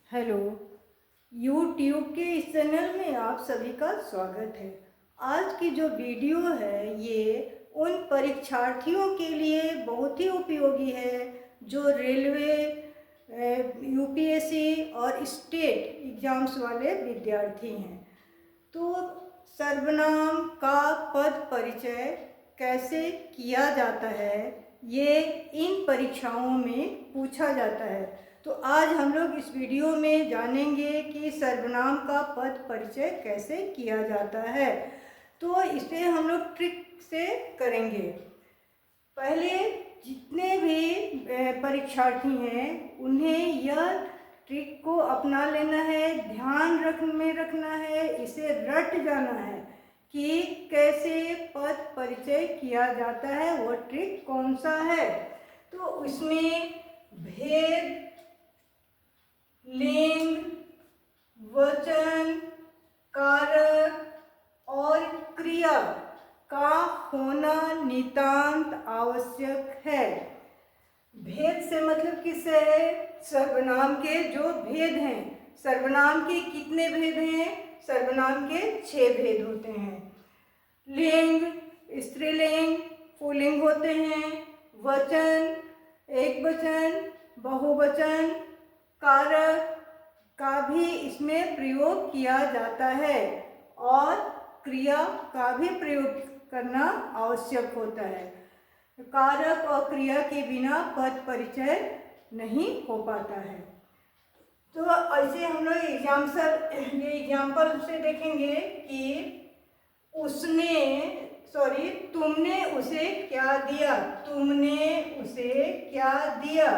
Hello. YouTube के इस channel में आप सभी का स्वागत है। आज की जो वीडियो है ये उन परीक्षार्थियों के लिए बहुत ही उपयोगी है जो रेलवे, यूपीएससी और स्टेट एग्ज़ाम्स वाले विद्यार्थी हैं। तो सर्वनाम का पद परिचय कैसे किया जाता है ये इन परीक्षाओं में पूछा जाता है। तो आज हम लोग इस वीडियो में जानेंगे कि सर्वनाम का पद परिचय कैसे किया जाता है। तो इसे हम लोग ट्रिक से करेंगे। पहले जितने भी परीक्षार्थी हैं उन्हें यह ट्रिक को अपना लेना है, ध्यान रखना है, इसे रट जाना है कि कैसे पद परिचय किया जाता है, वो ट्रिक कौन सा है। तो इसमें भेद, लिंग, वचन, कारक और क्रिया का होना नितांत आवश्यक है। भेद से मतलब किससे है? सर्वनाम के जो भेद हैं। सर्वनाम के कितने भेद हैं? सर्वनाम के 6 भेद होते हैं। लिंग, स्त्रीलिंग, पुल्लिंग होते हैं। वचन, एक वचन, बहुवचन, कारक का भी इसमें प्रयोग किया जाता है और क्रिया का भी प्रयोग करना आवश्यक होता है। कारक और क्रिया के बिना पद परिचय नहीं हो पाता है। तो ऐसे हम लोग एग्जाम्पल से देखेंगे कि तुमने उसे क्या दिया। तुमने उसे क्या दिया।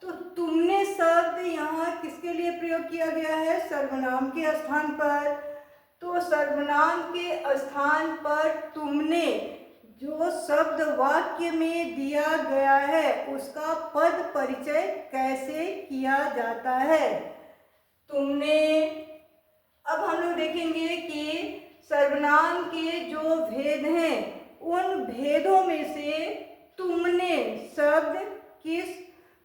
तो तुमने शब्द यहाँ किसके लिए प्रयोग किया गया है? सर्वनाम के स्थान पर। तो सर्वनाम के स्थान पर तुमने जो शब्द वाक्य में दिया गया है उसका पद परिचय कैसे किया जाता है? तुमने। अब हम लोग देखेंगे कि सर्वनाम के जो भेद हैं उन भेदों में से तुमने शब्द किस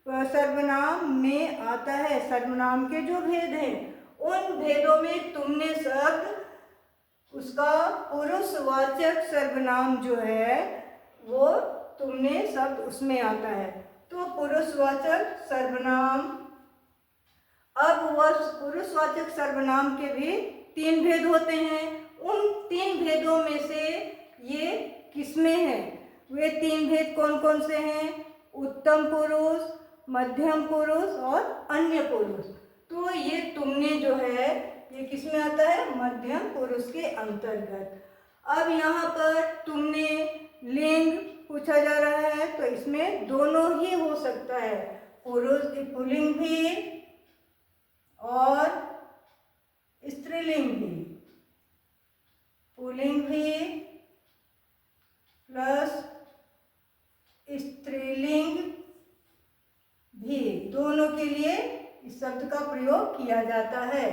सर्वनाम में आता है। सर्वनाम के जो भेद हैं उन भेदों में तुमने शब्द, उसका पुरुषवाचक सर्वनाम जो है वो तुमने शब्द उसमें आता है। तो पुरुषवाचक सर्वनाम। अब वह पुरुषवाचक सर्वनाम के भी 3 भेद होते हैं। उन 3 भेदों में से ये किसमें है? वे 3 भेद कौन कौन से हैं? उत्तम पुरुष, मध्यम पुरुष और अन्य पुरुष। तो ये तुमने जो है ये किसमें आता है? मध्यम पुरुष के अंतर्गत। अब यहाँ पर तुमने लिंग पूछा जा रहा है तो इसमें दोनों ही हो सकता है, पुरुष पुल्लिंग भी और स्त्रीलिंग भी। पुल्लिंग भी प्लस स्त्रीलिंग भी, दोनों के लिए इस शब्द का प्रयोग किया जाता है।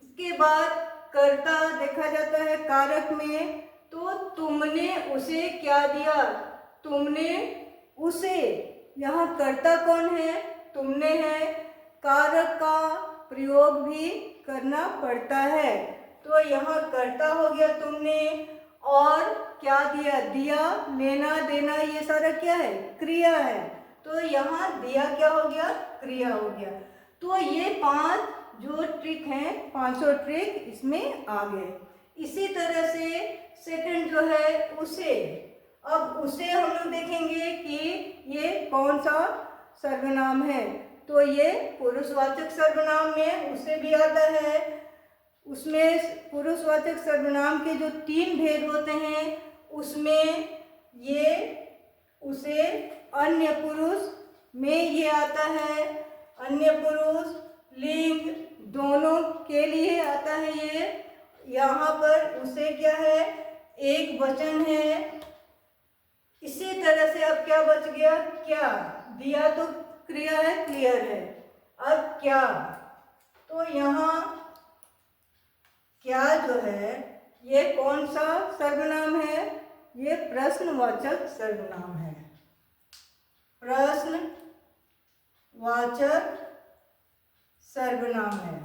इसके बाद कर्ता देखा जाता है कारक में। तो तुमने उसे क्या दिया? तुमने उसे, यहाँ कर्ता कौन है? तुमने है। कारक का प्रयोग भी करना पड़ता है। तो यहाँ कर्ता हो गया तुमने, और क्या दिया? दिया, लेना, देना, ये सारा क्या है? क्रिया है। तो यहाँ दिया क्या हो गया? क्रिया हो गया। तो ये 5 जो ट्रिक हैं, 500 ट्रिक इसमें आ गए। इसी तरह से सेकंड जो है उसे। अब उसे हम लोग देखेंगे कि ये कौन सा सर्वनाम है। तो ये पुरुषवाचक सर्वनाम में उसे भी आता है। उसमें पुरुषवाचक सर्वनाम के जो 3 भेद होते हैं उसमें ये उसे अन्य पुरुष में ये आता है। अन्य पुरुष, लिंग दोनों के लिए आता है ये। यहाँ पर उसे क्या है? एक वचन है। इसी तरह से अब क्या बच गया? क्या। दिया तो क्रिया है, क्लियर है। अब क्या, तो यहाँ क्या जो है ये कौन सा सर्वनाम है? ये प्रश्नवाचक सर्वनाम है। प्रश्नवाचक सर्वनाम है।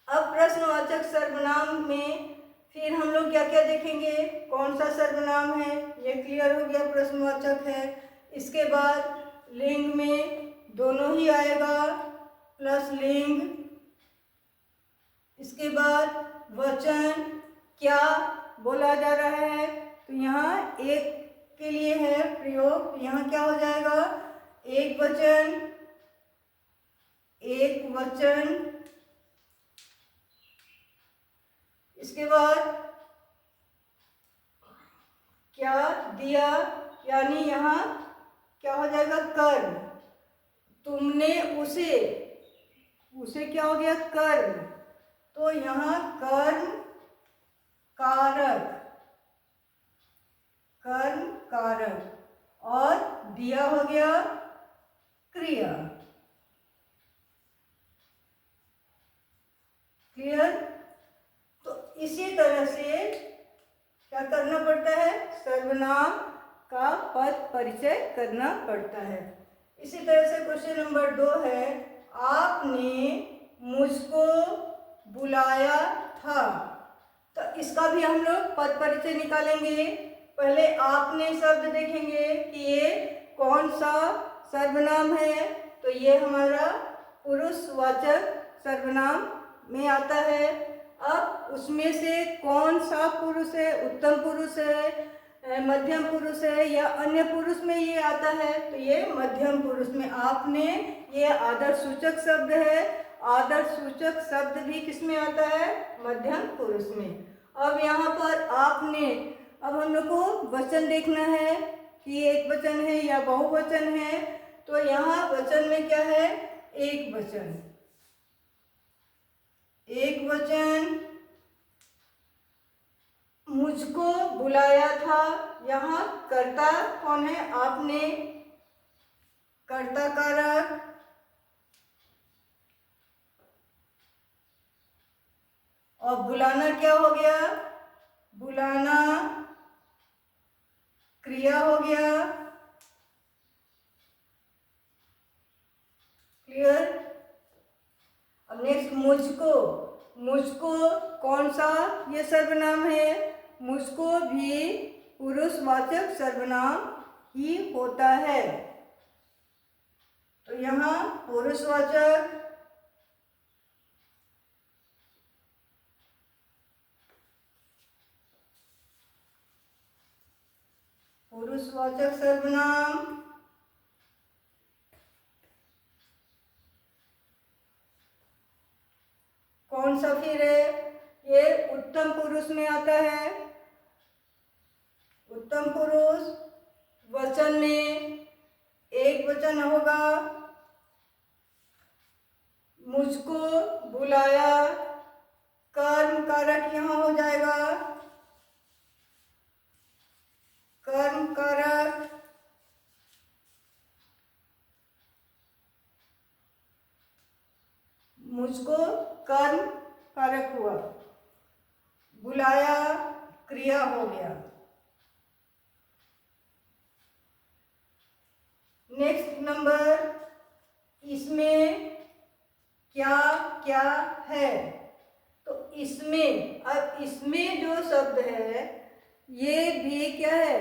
अब प्रश्नवाचक सर्वनाम में फिर हम लोग क्या क्या देखेंगे, कौन सा सर्वनाम है, ये क्लियर हो गया, प्रश्नवाचक है। इसके बाद लिंग में दोनों ही आएगा प्लस लिंग। इसके बाद वचन क्या बोला जा रहा है, तो यहाँ एक के लिए है प्रयोग, यहाँ क्या हो जाएगा, एक वचन, एक वचन। इसके बाद क्या दिया, यानी यहाँ क्या हो जाएगा, कर्म। तुमने उसे, उसे क्या हो गया, कर्म, तो यहाँ कर्म कारक, कर्म कारक, और दिया हो गया क्रिया। क्लियर। तो इसी तरह से क्या करना पड़ता है, सर्वनाम का पद परिचय करना पड़ता है। इसी तरह से क्वेश्चन नंबर 2 है, आपने मुझको बुलाया था। तो इसका भी हम लोग पद परिचय निकालेंगे। पहले आपने शब्द देखेंगे कि ये कौन सा सर्वनाम है, तो ये हमारा पुरुषवाचक सर्वनाम में आता है। अब उसमें से कौन सा पुरुष है, उत्तम पुरुष है, मध्यम पुरुष है या अन्य पुरुष में ये आता है, तो ये मध्यम पुरुष में। आपने ये आदर्श सूचक शब्द है, आदर्श सूचक शब्द भी किस में आता है, मध्यम पुरुष में। अब यहाँ पर आपने, अब हम लोग को वचन देखना है कि एक वचन है या बहुवचन है, तो यहाँ वचन में क्या है, एक वचन, एक वचन। मुझको बुलाया था, यहाँ कर्ता कौन है, आपने, कर्ता कारक। और बुलाना क्या हो गया, बुलाना क्रिया हो गया। क्लियर। अब नेक्स्ट मुझको, मुझको कौन सा ये सर्वनाम है, मुझको भी पुरुषवाचक सर्वनाम ही होता है, तो यहाँ पुरुषवाचक। पुरुषवाचक सर्वनाम कौन सा फिर है, ये उत्तम पुरुष में आता है। उत्तम पुरुष वचन में एक वचन होगा, मुझको बुलाया, कर्म कारक यहाँ हो जाएगा, कर्म कारक। मुझको कर्म कारक हुआ, बुलाया क्रिया हो गया। नेक्स्ट नंबर, इसमें क्या क्या है, तो इसमें, अब इसमें जो शब्द है ये भी क्या है,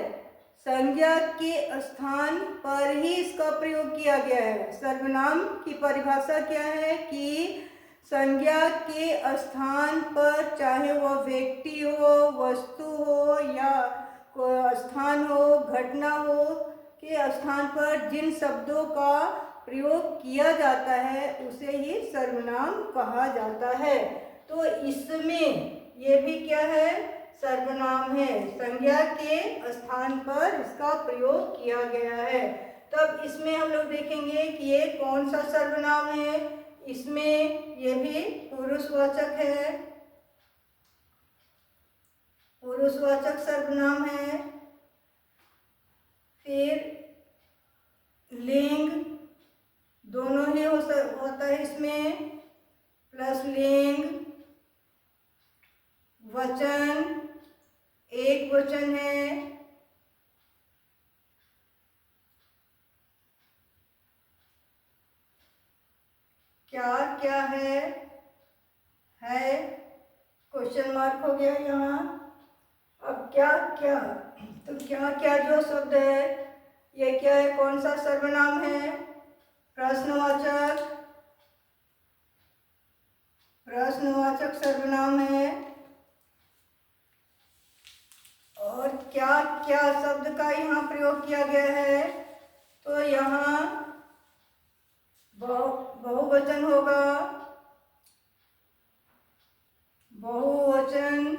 संज्ञा के स्थान पर ही इसका प्रयोग किया गया है। सर्वनाम की परिभाषा क्या है कि संज्ञा के स्थान पर, चाहे वह व्यक्ति हो, वस्तु हो या कोई स्थान हो, घटना हो, के स्थान पर जिन शब्दों का प्रयोग किया जाता है उसे ही सर्वनाम कहा जाता है। तो इसमें ये भी क्या है, सर्वनाम है, संज्ञा के स्थान पर इसका प्रयोग किया गया है। तब इसमें हम लोग देखेंगे कि ये कौन सा सर्वनाम है, इसमें ये भी पुरुषवाचक है, पुरुषवाचक सर्वनाम है। फिर लिंग दोनों ही होता है इसमें, प्लस लिंग, वचन एक वचन है, क्या क्या है क्वेश्चन मार्क हो गया यहाँ। अब क्या क्या, तो क्या क्या जो शब्द है ये क्या है, कौन सा सर्वनाम है? प्रश्नवाचक, प्रश्नवाचक सर्वनाम है। और क्या क्या शब्द का यहाँ प्रयोग किया गया है, तो यहाँ बहुवचन होगा, बहुवचन।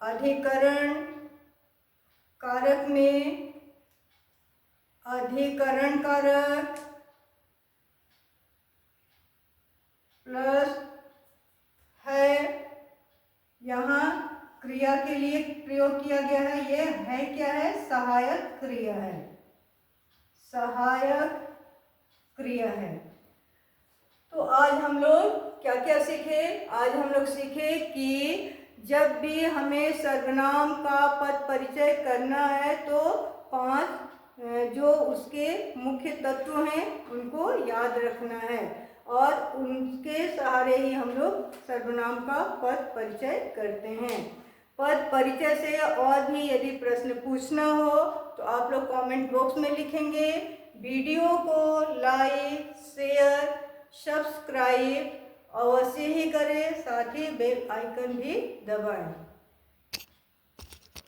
अधिकरण कारक में अधिकरण कारक प्लस है, यहाँ क्रिया के लिए प्रयोग किया गया है। ये है क्या है? सहायक क्रिया है, सहायक क्रिया है। तो आज हम लोग क्या क्या सीखे? आज हम लोग सीखे कि जब भी हमें सर्वनाम का पद परिचय करना है तो 5 जो उसके मुख्य तत्व हैं उनको याद रखना है और उनके सहारे ही हम लोग सर्वनाम का पद परिचय करते हैं। पद परिचय से और भी यदि प्रश्न पूछना हो तो आप लोग कमेंट बॉक्स में लिखेंगे। वीडियो को लाइक, शेयर, सब्सक्राइब अवश्य ही करें, साथ ही बेल आइकन भी दबाएं।